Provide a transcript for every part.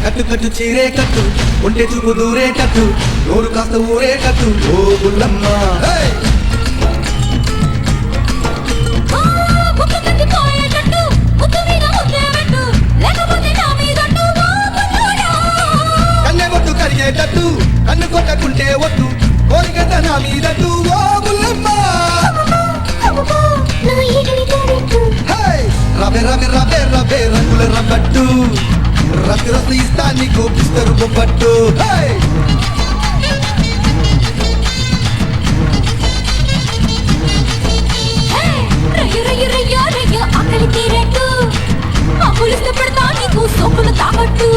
కట్టు కట్టు చీరేటట్టు ఒంటె చూపు దూరేటట్టు నోరు కాస్త ఊరేటట్టు ఓ బుల్లమ్మ కన్నెగొట్టు కరిగేటట్టు కన్ను కొట్టకుంటే ఒట్టు కోరికత నా మీదట్టు ఓ బుల్లమ్మ రవే రవే రవే రవే రంగుల రబ్బట్టు రసి రసి ఇస్తా నీకు పిస్తరు బొబ్బట్టు ఆకలి తీరేట్టు పులిస్తే పెడతా నీకు సొక్కులు తాగట్టు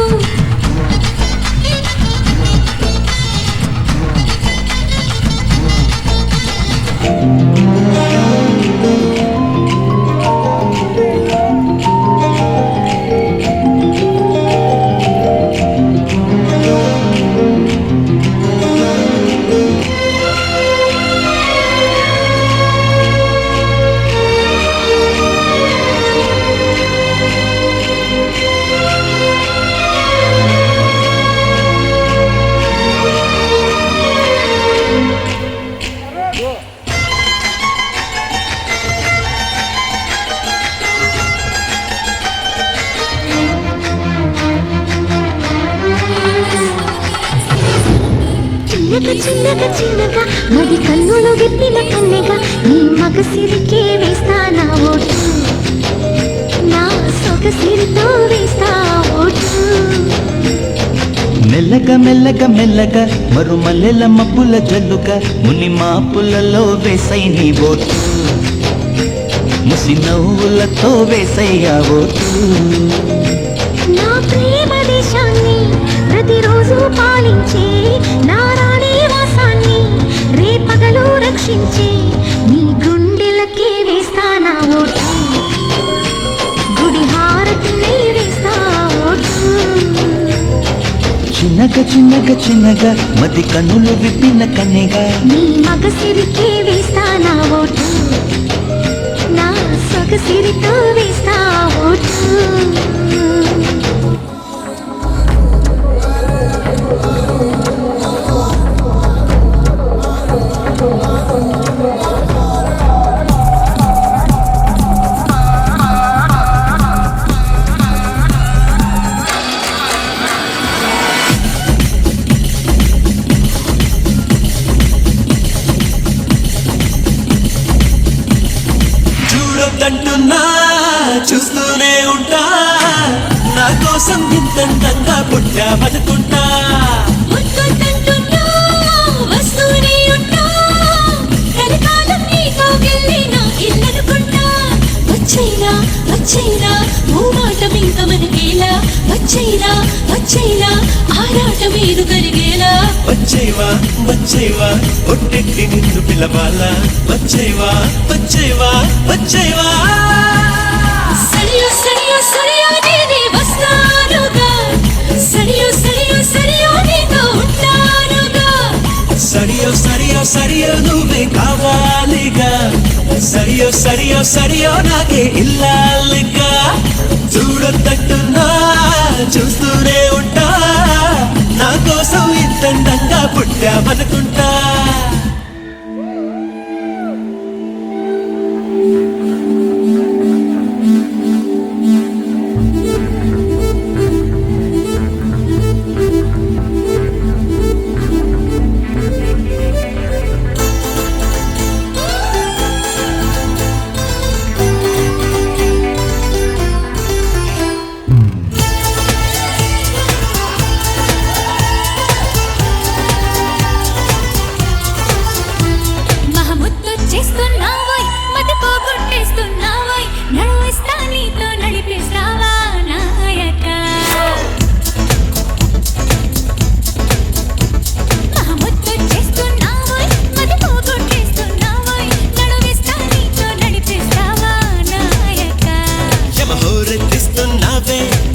చిన్నగా చిన్నగా మది కన్నులు విప్పిన కన్నెగా నీ మగసిరికే వేస్తా నా ఓటు నా సొగసిరితో వేస్తా ఓటు మెల్లగా మెల్లగా మెల్లగా మరుమల్లెల మబ్బుల జల్లుగా ముని మాపులలో వేసై నీ ఓటు ముసి నవ్వులతో వేసయ్యా ఓటు నా ప్రేమ దేశాన్ని ప్రతిరోజు పాలించే నా రాణి వాసాన్ని రేపగలు రక్షించే నీ గుండెలకే వేస్తా నా ఓటు గుడి హారతిని వేస్తా ఓటు చిన్నగా చిన్నగా చిన్నగా మది కన్నులు విప్పిన కన్నెగా నీ మగసిరికే వేస్తా నా ఓటు నా సొగసిరితో వేస్తా ఓటు చూడొద్దంటున్నా చూస్తూనే ఉంటా నా కోసం ఇంతంగా పుట్టామనుకుంటా వస్తూనే ఉంటా కలకాలం నీతో వెళ్ళి నా ఇల్లనుకుంటా వచ్చైనా వచ్చైనా ఓ మాట ఇంక మనకేలా వచ్చైనా వచ్చైనా ఆరాటం ఏదు కలిగేలా వచ్చేవా వచ్చేవా ఒట్టెట్టి నిన్ను పిలవాలా వచ్చేవా వచ్చేవా వచ్చేవా సరియో సరియో సరియో నేనే వస్తానుగా సరియో సరియో సరియో నీతో ఉంటానుగా సరియో సరియో సరియో నువ్వే కావాలిగా సరియో సరియో సరియో నాకే ఇల్లాలిగా చూడొద్దంటున్నా చూస్తూనే ఉంటా నా కోసం ఇంతంగా పుట్టామనుకుంటా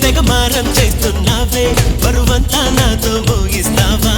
తెగమారం చేస్తున్నావే బరువంతా నాతో మోగిస్తావా